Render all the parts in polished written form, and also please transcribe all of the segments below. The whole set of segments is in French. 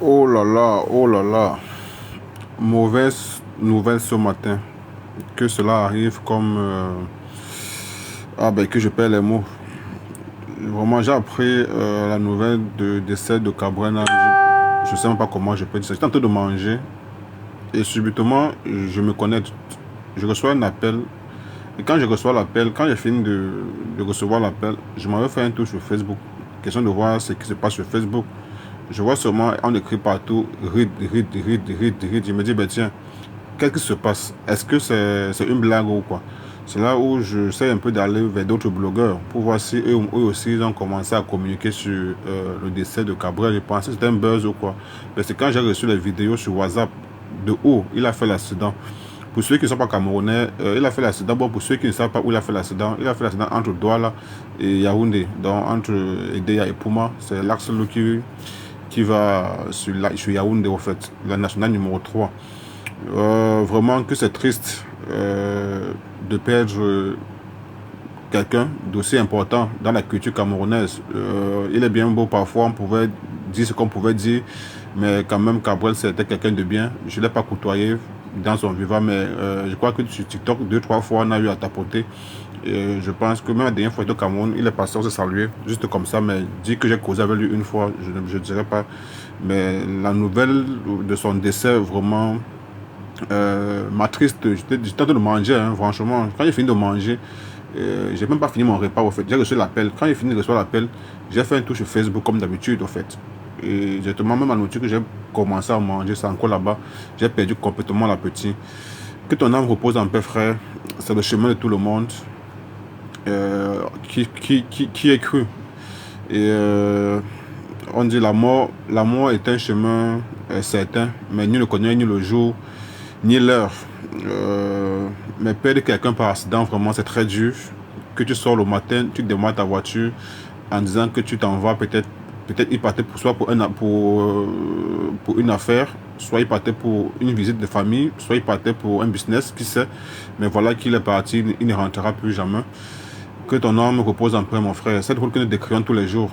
Oh là là, mauvaise nouvelle ce matin. Que cela arrive comme... que je perds les mots. Vraiment, j'ai appris la nouvelle de décès de Cabrera. Je ne sais même pas comment je peux dire ça. J'étais en train de manger et subitement, je me connecte. Je reçois un appel. Et quand je reçois l'appel, quand j'ai fini de recevoir l'appel, je m'avais fait un tour sur Facebook. Question de voir ce qui se passe sur Facebook. Je vois seulement, on écrit partout, read. Je me dis, ben tiens, qu'est-ce qui se passe? Est-ce que c'est une blague ou quoi? C'est là où je sais un peu d'aller vers d'autres blogueurs pour voir si eux aussi ils ont commencé à communiquer sur le décès de Cabrera. Je pensais que c'était un buzz ou quoi. Mais c'est quand j'ai reçu les vidéos sur WhatsApp de où il a fait l'accident. Pour ceux qui ne sont pas camerounais, il a fait l'accident. Bon, pour ceux qui ne savent pas où il a fait l'accident entre Douala et Yaoundé, donc entre Edea et Pouma. C'est l'axe qui va sur Yaoundé, en fait, la nationale numéro 3. Vraiment que c'est triste de perdre quelqu'un d'aussi important dans la culture camerounaise. Il est bien beau parfois, on pouvait dire ce qu'on pouvait dire, mais quand même Cabrel c'était quelqu'un de bien. Je ne l'ai pas côtoyé dans son vivant, mais je crois que sur TikTok 2-3 fois on a eu à tapoter. Et je pense que même la dernière fois de Cameroun, il est passé, on s'est salué, juste comme ça, mais dire que j'ai causé avec lui une fois, je ne dirais pas. Mais la nouvelle de son décès, vraiment, m'attriste. J'étais en train de manger, hein, franchement. Quand j'ai fini de manger, j'ai même pas fini mon repas, au fait. J'ai reçu l'appel. Quand j'ai fini de recevoir l'appel, j'ai fait un tour sur Facebook comme d'habitude, au fait. Et exactement, même à la nourriture que j'ai commencé à manger, c'est encore là-bas. J'ai perdu complètement l'appétit. Que ton âme repose en paix, frère. C'est le chemin de tout le monde. Qui est cru. Et on dit la mort est un chemin certain, mais nul ne connaît ni le jour, ni l'heure. Mais perdre quelqu'un par accident, vraiment, c'est très dur. Que tu sors le matin, tu démarres ta voiture en disant que tu t'en vas, peut-être il partait pour soit pour une affaire, soit il partait pour une visite de famille, soit il partait pour un business, qui sait. Mais voilà qu'il est parti, il ne rentrera plus jamais. Que ton âme repose en paix, mon frère. Cette route que nous décrivons tous les jours.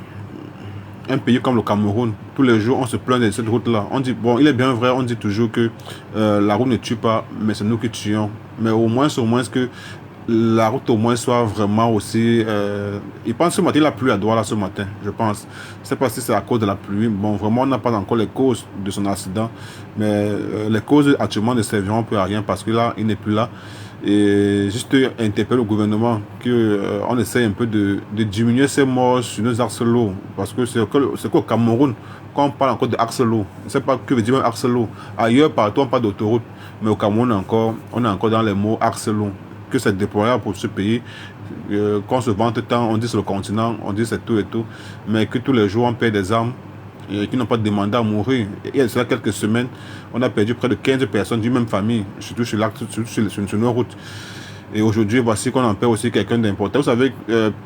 Un pays comme le Cameroun, tous les jours, on se plaint de cette route-là. On dit, bon, il est bien vrai, on dit toujours que la route ne tue pas, mais c'est nous qui tuons. Mais au moins que la route au moins soit vraiment aussi... il pense ce matin, il a plu à Douala ce matin, je pense. Je ne sais pas si c'est à cause de la pluie. Bon, vraiment, on n'a pas encore les causes de son accident. Mais les causes actuellement ne serviront plus à rien parce que là, il n'est plus là. Et juste interpeller le gouvernement qu'on essaye un peu de diminuer ces morts sur nos axes lourds. Parce que c'est qu'au Cameroun, quand on parle encore d'axe lourd, je ne sais pas que veut dire axe lourd. Ailleurs, partout, on parle d'autoroute. Mais au Cameroun, on est encore dans les mots axe lourd. Que c'est déployable pour ce pays. Qu'on se vante tant, on dit sur le continent, on dit c'est tout et tout. Mais que tous les jours, on paie des armes qui n'ont pas demandé à mourir. Et il y a cela quelques semaines, on a perdu près de 15 personnes d'une même famille, surtout sur nos routes. Et aujourd'hui, voici qu'on en perd aussi quelqu'un d'important. Vous savez,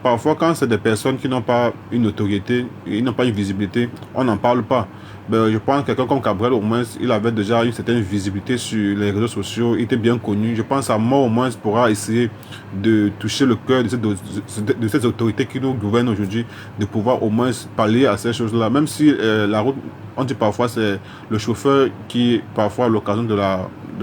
parfois quand c'est des personnes qui n'ont pas une notoriété, ils n'ont pas une visibilité, on n'en parle pas. Ben, je pense que quelqu'un comme Cabrel, au moins, il avait déjà une certaine visibilité sur les réseaux sociaux, il était bien connu. Je pense à mort, au moins, pourra essayer de toucher le cœur de ces autorités qui nous gouvernent aujourd'hui, de pouvoir au moins parler à ces choses-là. Même si la route, on dit parfois, c'est le chauffeur qui, parfois, à l'occasion de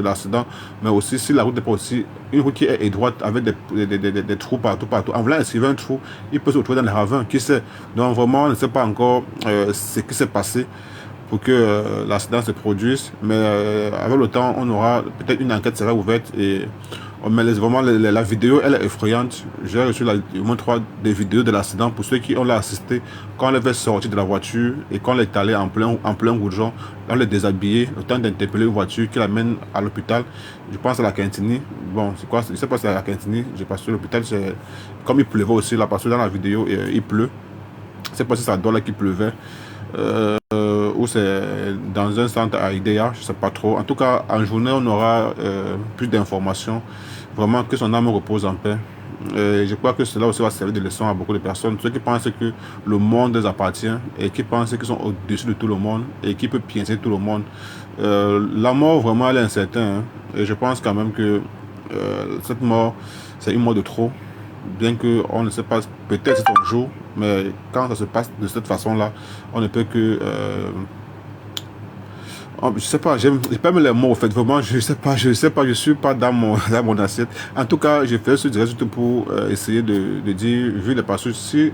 l'accident, mais aussi si la route n'est pas aussi une route qui est étroite avec des trous partout. En voulant esquiver un trou, il peut se retrouver dans les ravins, qui sait. Donc vraiment, on ne sait pas encore ce qui s'est passé pour que l'accident se produise, mais avec le temps, on aura peut-être une enquête sera ouverte et mais vraiment la vidéo elle est effrayante. J'ai reçu au moins 3 des vidéos de l'accident pour ceux qui ont assisté quand on les fait sortir de la voiture et quand on est allé en plein goudron, on les déshabillé, le temps d'interpeller une voiture qui l'amène à l'hôpital. Je pense à la Quintini. Bon, c'est quoi? Je sais pas si c'est à la Quintini. J'ai passé l'hôpital, comme il pleuvait aussi là, parce que dans la vidéo il pleut. Je sais pas si c'est à Douala qu'il pleuvait. Ou c'est dans un centre à IDEA, je ne sais pas trop. En tout cas, en journée, on aura plus d'informations. Vraiment, que son âme repose en paix. Je crois que cela aussi va servir de leçon à beaucoup de personnes. Ceux qui pensent que le monde les appartient et qui pensent qu'ils sont au-dessus de tout le monde et qui peuvent piéger tout le monde. La mort, vraiment, elle est incertaine. Hein. Et je pense quand même que cette mort, c'est une mort de trop. Bien qu'on ne sait pas, peut-être c'est ton jour, mais quand ça se passe de cette façon-là, on ne peut que Oh, je sais pas, j'ai pas mis les mots, en fait, vraiment, je sais pas, je suis pas dans mon, dans mon assiette. En tout cas, j'ai fait ce direct juste pour essayer de dire, vu les passages, si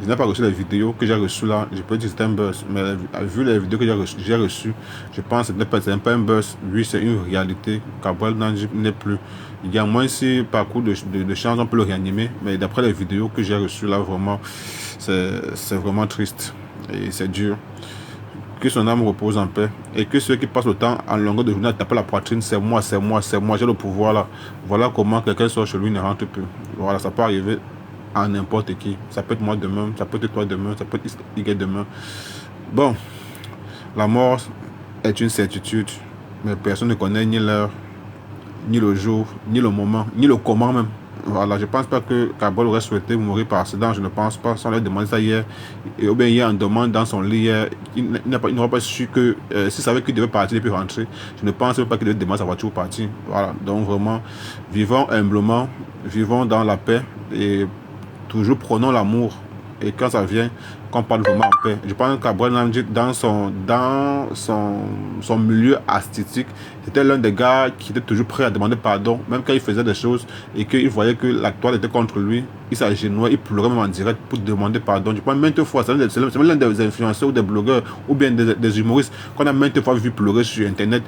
je n'ai pas reçu les vidéos que j'ai reçues là, je peux dire que c'était un buzz, mais vu les vidéos que j'ai reçues, je pense que ce n'est pas un buzz, oui, c'est une réalité. Gabriel Namdi n'est plus. Il y a moins si parcours de chance, on peut le réanimer, mais d'après les vidéos que j'ai reçues là, vraiment, c'est vraiment triste et c'est dur. Que son âme repose en paix. Et que ceux qui passent le temps en longueur de journée à taper la poitrine, c'est moi, c'est moi, c'est moi, j'ai le pouvoir là. Voilà comment quelqu'un sort chez lui ne rentre plus. Voilà, ça peut arriver à n'importe qui. Ça peut être moi demain, ça peut être toi demain, ça peut être Y demain. Bon, la mort est une certitude, mais personne ne connaît ni l'heure, ni le jour, ni le moment, ni le comment même. Voilà, je pense pas que Gabriel aurait souhaité mourir par accident, je ne pense pas. Si on lui a demandé ça hier, ou bien hier en demande dans son lit hier, il n'aurait pas su que s'il savait qu'il devait partir et puis rentrer, je ne pense pas qu'il devait demander sa voiture pour partir. Voilà, donc vraiment, vivons humblement, vivons dans la paix et toujours prenons l'amour. Et quand ça vient, qu'on parle vraiment en paix. Je pense que Gabriel Namdi, dans son milieu esthétique, c'était l'un des gars qui était toujours prêt à demander pardon, même quand il faisait des choses et qu'il voyait que la toile était contre lui, il s'agenouillait, il pleurait même en direct pour demander pardon. Je pense maintes fois, c'est l'un des influenceurs ou des blogueurs ou bien des humoristes qu'on a maintes fois vu pleurer sur Internet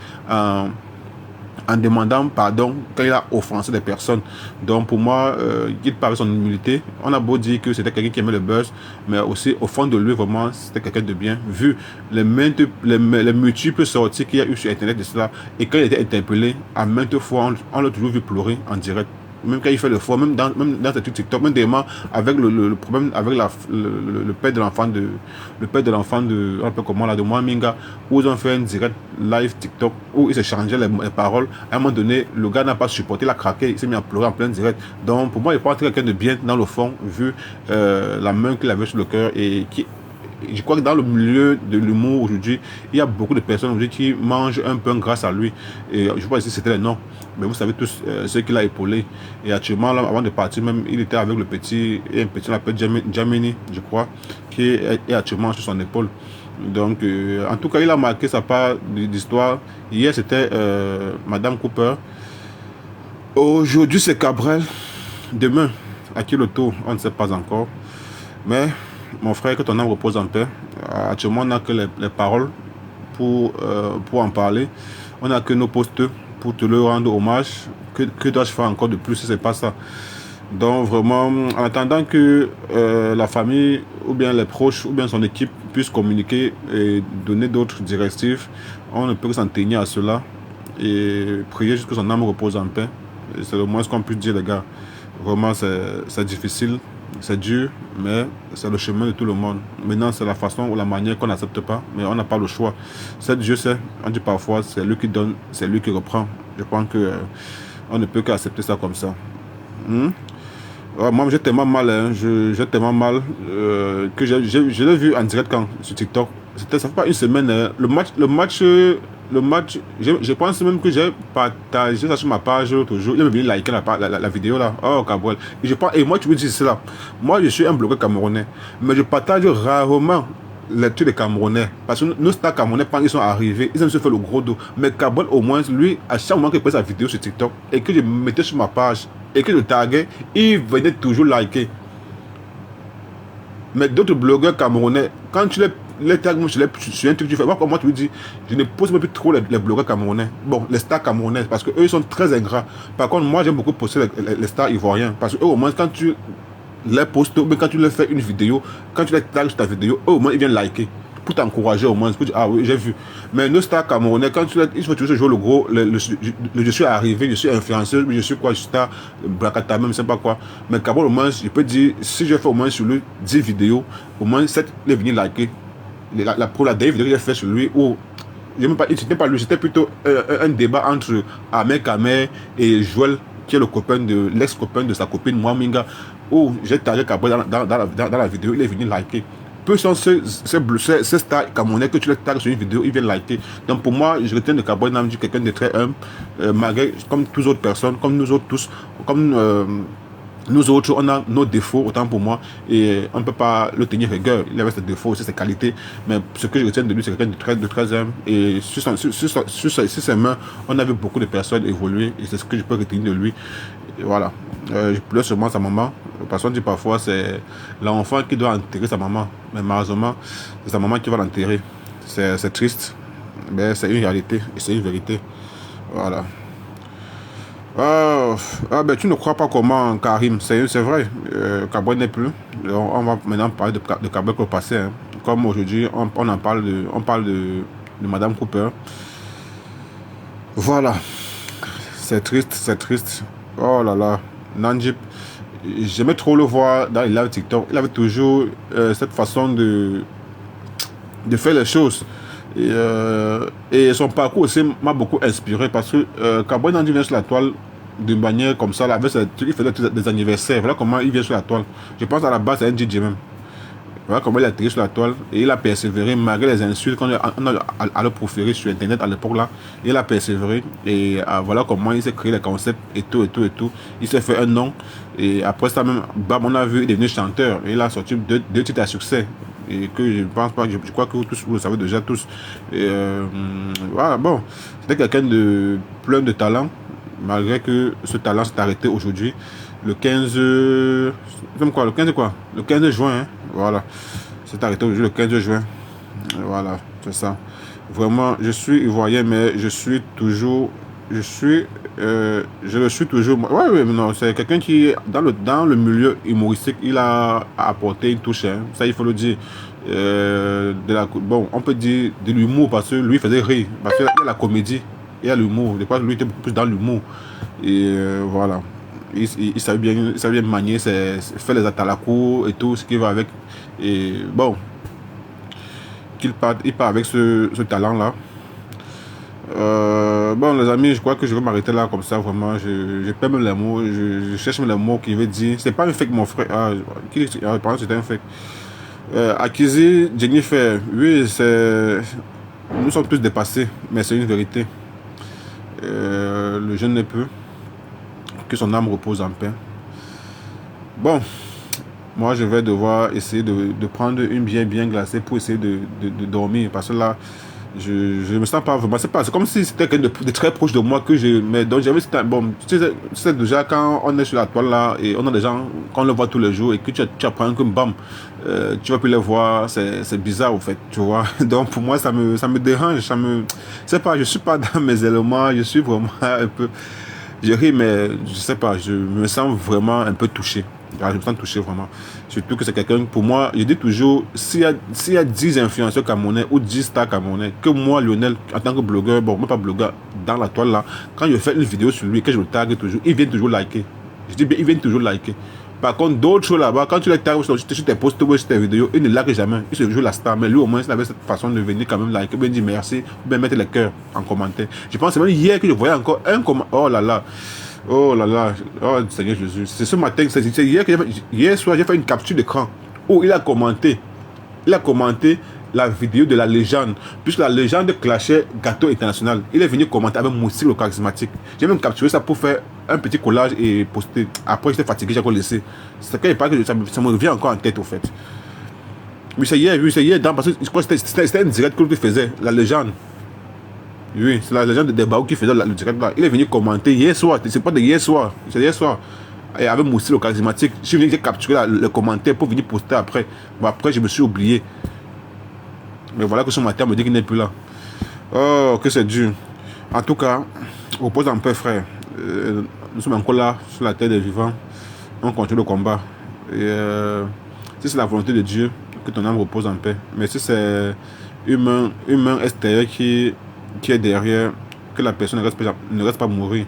en demandant pardon quand il a offensé des personnes. Donc pour moi, il parlait son humilité. On a beau dire que c'était quelqu'un qui aimait le buzz, mais aussi au fond de lui, vraiment, c'était quelqu'un de bien. Vu les multiples sorties qu'il y a eu sur Internet de cela, et quand il était interpellé, à maintes fois, on l'a toujours vu pleurer en direct. Même quand il fait le fort, même dans ses TikTok, même des avec le problème avec le père de l'enfant de un peu comment là de Mwaminga, où ils ont fait un direct live TikTok où ils se changeaient les paroles. À un moment donné, le gars n'a pas supporté, il a craqué, il s'est mis à pleurer en plein direct. Donc pour moi, il faut être quelqu'un de bien dans le fond, vu la main qu'il avait sur le cœur et qui. Je crois que dans le milieu de l'humour aujourd'hui, il y a beaucoup de personnes aujourd'hui qui mangent un peu grâce à lui. Et je ne sais pas si c'était les noms, mais vous savez tous ceux qu'il a épaulé. Et actuellement, là, avant de partir, même, il était avec le petit, et un petit, on l'appelle Jamini, je crois, qui est actuellement sur son épaule. Donc, en tout cas, il a marqué sa part d'histoire. Hier, c'était Madame Cooper. Aujourd'hui, c'est Cabrel. Demain, à qui le tour, on ne sait pas encore. Mais mon frère, que ton âme repose en paix. Actuellement, on n'a que les paroles pour en parler. On n'a que nos posts pour te le rendre hommage. Que dois-je faire encore de plus si ce n'est pas ça? Donc vraiment, en attendant que la famille, ou bien les proches, ou bien son équipe puissent communiquer et donner d'autres directives, on ne peut que s'en tenir à cela et prier jusqu'à ce que son âme repose en paix. C'est le moins ce qu'on puisse dire, les gars. Vraiment, c'est difficile. C'est dur, mais c'est le chemin de tout le monde. Maintenant, c'est la façon ou la manière qu'on n'accepte pas, mais on n'a pas le choix. C'est Dieu sait, on dit parfois, c'est lui qui donne, c'est lui qui reprend. Je pense que on ne peut qu'accepter ça comme ça. Ouais, moi, j'ai tellement mal, hein, j'ai tellement mal que je l'ai vu en direct quand sur TikTok. Ça fait pas une semaine. Hein. Le match, je pense même que j'ai partagé ça sur ma page l'autre jour. Il est venu liker la vidéo là. Oh, Gabriel. Et moi, tu me dis cela. Moi, je suis un blogueur camerounais. Mais je partage rarement les trucs des Camerounais. Parce que nos stars camerounais, quand ils sont arrivés, ils aiment se faire le gros dos. Mais Gabriel, au moins, lui, à chaque moment qu'il fait sa vidéo sur TikTok et que je mettais sur ma page et que je taguais, il venait toujours liker. Mais d'autres blogueurs camerounais, quand tu les tags sur un truc, tu fais, moi tu me dis, je ne pose même plus trop les blogueurs camerounais. Bon, les stars camerounais, parce qu'eux, ils sont très ingrats. Par contre, moi, j'aime beaucoup poster les stars ivoiriens. Parce qu'eux, au moins, quand tu les postes, mais quand tu leur fais une vidéo, quand tu les tags sur ta vidéo, eux, au moins, ils viennent liker. Pour t'encourager au moins, pour dire, ah oui, j'ai vu. Mais nos stars camerounais, quand ils faut toujours jouer le gros, je suis arrivé, je suis influenceur, je suis quoi, je suis star, Blacata, même, je sais pas quoi. Mais Cameroun, au moins, je peux dire, si je fais au moins sur lui 10 vidéos, au moins 7, il est venu liker. Pour la dernière vidéo que j'ai fait sur lui, où, c'était pas lui, c'était plutôt un débat entre Ahmed Kamer et Joël, qui est le copain de l'ex-copain de sa copine Mwaminga, où j'ai tagué Cameroun dans la vidéo, il est venu liker. Peu sont ces stars camerounais que tu les tags sur une vidéo, ils viennent liker. Donc pour moi, je retiens de Gabriel Namdi quelqu'un de très humble, malgré, comme toutes autres personnes, comme nous autres tous, comme Nous autres, on a nos défauts, autant pour moi, et on ne peut pas le tenir rigueur. Il avait ses défauts, aussi ses qualités, mais ce que je retiens de lui, c'est quelqu'un de très humble. Et sur ses mains, on a vu beaucoup de personnes évoluer, et c'est ce que je peux retenir de lui. Et voilà. Je pleure sûrement sa maman, parce qu'on dit parfois c'est l'enfant qui doit enterrer sa maman, mais malheureusement, c'est sa maman qui va l'enterrer. C'est triste, mais c'est une réalité, et c'est une vérité. Voilà. Ben tu ne crois pas comment Karim, c'est vrai, Caboret n'est plus. On va maintenant parler de Caboret au passé. Hein. Comme aujourd'hui, on en parle de Madame Cooper. Voilà, c'est triste, c'est triste. Oh là là, Nandjip, j'aimais trop le voir dans les lives TikTok. Il avait toujours cette façon de faire les choses. Et son parcours aussi m'a beaucoup inspiré parce que Caboret Nandjip vient sur la toile d'une manière comme ça, là, avec il faisait des anniversaires. Voilà comment il vient sur la toile. Je pense à la base, c'est un DJ même. Voilà comment il a atterri sur la toile et il a persévéré malgré les insultes qu'on a à le proférer sur internet à l'époque là. Il a persévéré et voilà comment il s'est créé les concepts et tout. Il s'est fait un nom et après ça même, bam, on a vu, il est devenu chanteur et il a sorti deux titres à succès. Et que je pense pas, je crois que tous vous le savez déjà tous. Et voilà, bon, c'était quelqu'un de plein de talent, malgré que ce talent s'est arrêté aujourd'hui, le 15, quoi, le 15 quoi, le 15 juin, hein, voilà, c'est arrêté aujourd'hui le 15 juin, voilà, c'est ça. Vraiment, je suis ivoirien, mais je suis toujours, je le suis toujours. Ouais, non, c'est quelqu'un qui, dans le milieu humoristique, il a apporté une touche, hein, ça il faut le dire. Bon, on peut dire de l'humour parce que lui il faisait rire, parce qu'il y a la comédie, il y a l'humour. Je crois que lui était beaucoup plus dans l'humour. Et voilà. Il savait bien manier, faire les atalakou et tout ce qui va avec. Et bon, il part avec ce talent-là. Bon, les amis, je crois que je vais m'arrêter là comme ça. Vraiment, je perds même les mots. Je cherche même les mots qui veut dire. C'est pas un fake, mon frère. Pardon, c'était un fake. Akizi, Jennifer, oui, nous sommes tous dépassés, mais c'est une vérité. Le jeune n'est plus. Que son âme repose en paix. Bon, moi je vais devoir essayer de prendre une bien glacée pour essayer de dormir. Parce que là, je me sens pas vraiment. C'est comme si c'était quelqu'un de très proche de moi que mais donc j'avais. Bon, tu sais déjà quand on est sur la toile là et on a des gens qu'on le voit tous les jours et que tu apprends que bam, tu vas plus les voir, c'est bizarre au fait, tu vois. Donc pour moi ça me dérange, c'est pas, je suis pas dans mes éléments, je suis vraiment un peu. Je ris, mais je sais pas, je me sens vraiment un peu touché. Je me sens touché vraiment. Surtout que c'est quelqu'un, pour moi, je dis toujours, s'il y a 10 influenceurs camerounais ou 10 stars camerounais, que moi, Lionel, en tant que blogueur, bon, moi pas blogueur, dans la toile là, quand je fais une vidéo sur lui, que je le tague toujours, il vient toujours liker. Je dis bien, il vient toujours liker. Par contre, d'autres choses là-bas, quand tu les tags sur tes posts ou sur tes vidéos, ils ne likent jamais. Ils se jouent la star. Mais lui, au moins, il avait cette façon de venir quand même liker, bien dire merci, ou bien mettre les cœurs en commentaire. Je pense que c'est même hier que je voyais encore un commentaire. Oh là là, oh Seigneur Jésus. C'est ce matin, c'est hier soir, j'ai fait une capture d'écran où il a commenté la vidéo de la légende, puisque la légende clashait Gâteau International. Il est venu commenter avec Moussi le charismatique. J'ai même capturé ça pour faire un petit collage et poster. Après, j'étais fatigué, j'ai encore laissé. C'est quand il parle que ça me revient encore en tête, au fait. Oui, c'est hier, parce que je crois que c'était un direct que lui faisait, la légende. Oui, c'est la légende de Baou qui faisait le direct là. Il est venu commenter hier soir, c'est pas de hier soir, c'est hier soir. Et avec Moussi le charismatique, j'ai capturé le commentaire pour venir poster après. Bon, après, je me suis oublié. Mais voilà que ce matin, on me dit qu'il n'est plus là. Oh, que c'est dur. En tout cas, repose en paix, frère. Nous sommes encore là, sur la terre des vivants. On continue le combat. Et si c'est la volonté de Dieu, que ton âme repose en paix. Mais si c'est humain extérieur qui est derrière, que la personne ne reste pas mourir.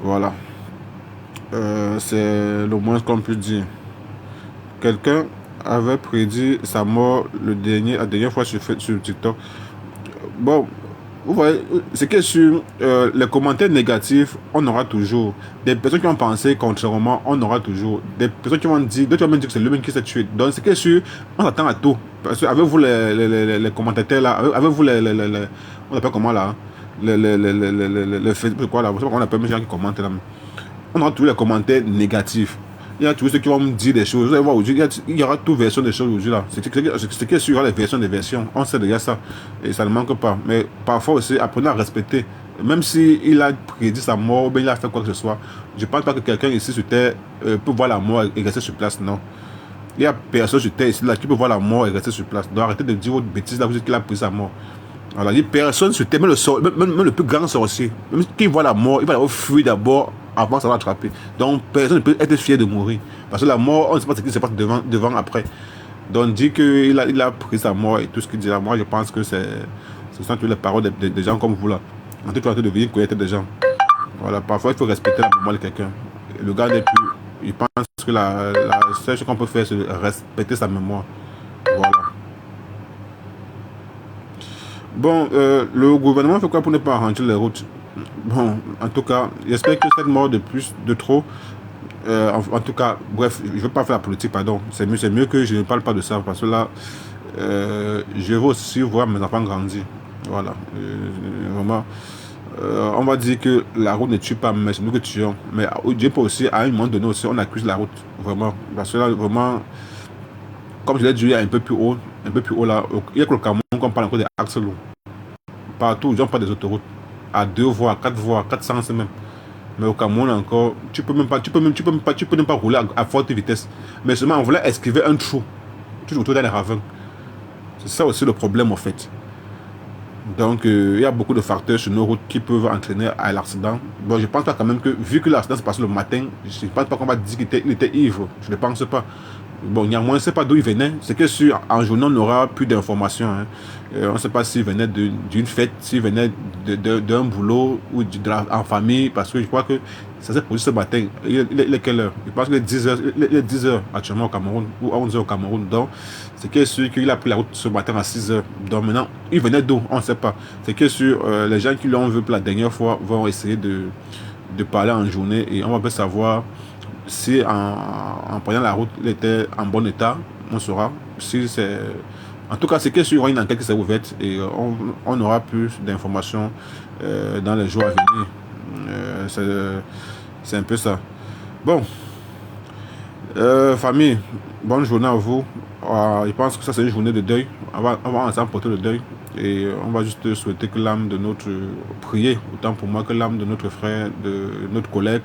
Voilà. C'est le moins qu'on peut dire. Quelqu'un avait prédit sa mort la dernière fois sur TikTok. Bon, vous voyez, c'est que sur les commentaires négatifs, on aura toujours. Des personnes qui vont penser contrairement, on aura toujours. Des personnes qui vont dire, d'autres vont me dire que c'est lui-même qui s'est tué. Donc c'est que sur, on attend à tout. Parce que avec vous les commentateurs là, avec vous on appelle comment là, les Facebook quoi là, vous savez qu'on appelle les gens qui commentent là. On aura toujours les commentaires négatifs. Il y a toujours ceux qui vont me dire des choses. Vous allez voir aujourd'hui, il y aura toute version des choses aujourd'hui là. Ce qui est sûr, il y aura les versions des versions. On sait déjà ça. Et ça ne manque pas. Mais parfois aussi, apprenez à respecter. Même s'il a prédit sa mort, ou bien il a fait quoi que ce soit, je ne pense pas que quelqu'un ici sur Terre peut voir la mort et rester sur place. Non. Il y a personne sur Terre ici là qui peut voir la mort et rester sur place. Donc arrêtez de dire votre bêtise là, vous dites qu'il a pris sa mort. Alors, il y a personne sur Terre, même le plus grand sorcier, même qui voit la mort, il va fuir d'abord avant ça va attraper. Donc personne ne peut être fier de mourir. Parce que la mort, on ne sait pas ce qui se passe devant après. Donc dit qu'il a pris sa mort et tout ce qu'il dit là, moi je pense que ce sont toutes les paroles des gens comme vous là. En tout cas, de venir connaître des gens. Voilà, parfois il faut respecter la mémoire de quelqu'un. Le gars n'est plus. Il pense que la seule chose qu'on peut faire, c'est respecter sa mémoire. Voilà. Bon, le gouvernement fait quoi pour ne pas arranger les routes? Bon, en tout cas, j'espère que cette mort de trop, en tout cas, bref, je ne veux pas faire la politique, pardon. C'est mieux que je ne parle pas de ça, parce que là, je veux aussi voir mes enfants grandir. Voilà. Vraiment, on va dire que la route ne tue pas, mais c'est nous que tuons. Mais Dieu peut aussi, à un moment donné aussi, on accuse la route. Vraiment. Parce que là, vraiment, comme je l'ai dit, il y a un peu plus haut là, il y a que le Cameroun qu'on parle encore des axes lourds. Partout, ils n'ont pas des autoroutes à 2 voies, 4 voies, 400 même. Mais au Cameroun encore, tu peux même pas rouler à forte vitesse. Mais seulement on voulait esquiver un trou, tout autour dans les ravins. C'est ça aussi le problème en fait. Donc il y a beaucoup de facteurs sur nos routes qui peuvent entraîner à l'accident. Bon, je pense pas quand même que, vu que l'accident se passe le matin, je ne pense pas qu'on va dire qu'il était ivre. Je ne pense pas. Bon, néanmoins, on ne sait pas d'où il venait. C'est que sur en journée, on n'aura plus d'informations. Hein. On ne sait pas s'il venait d'une fête, s'il venait d'un boulot ou en famille, parce que je crois que ça s'est produit ce matin. Il est quelle heure? Je pense qu'il est 10h, il est 10h actuellement au Cameroun, ou à 11h au Cameroun. Donc, c'est que sûr qu'il a pris la route ce matin à 6h. Donc maintenant, il venait d'où? On ne sait pas. C'est que sur les gens qui l'ont vu pour la dernière fois vont essayer de parler en journée et on va bien savoir si en prenant la route, il était en bon état, on saura. Si c'est... En tout cas, c'est qu'il y aura une enquête qui s'est ouverte et on aura plus d'informations dans les jours à venir. C'est un peu ça. Bon, famille, bonne journée à vous. Je pense que ça, c'est une journée de deuil. On va ensemble porter le deuil et on va juste souhaiter que l'âme de notre... prier, autant pour moi que l'âme de notre frère, de notre collègue,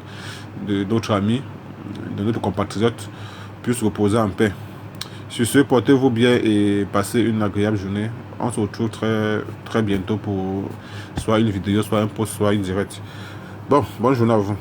de notre ami, de notre compatriote puisse reposer en paix. Sur ce, portez-vous bien et passez une agréable journée. On se retrouve très bientôt pour soit une vidéo, soit un post, soit une direct. Bon, bonne journée à vous.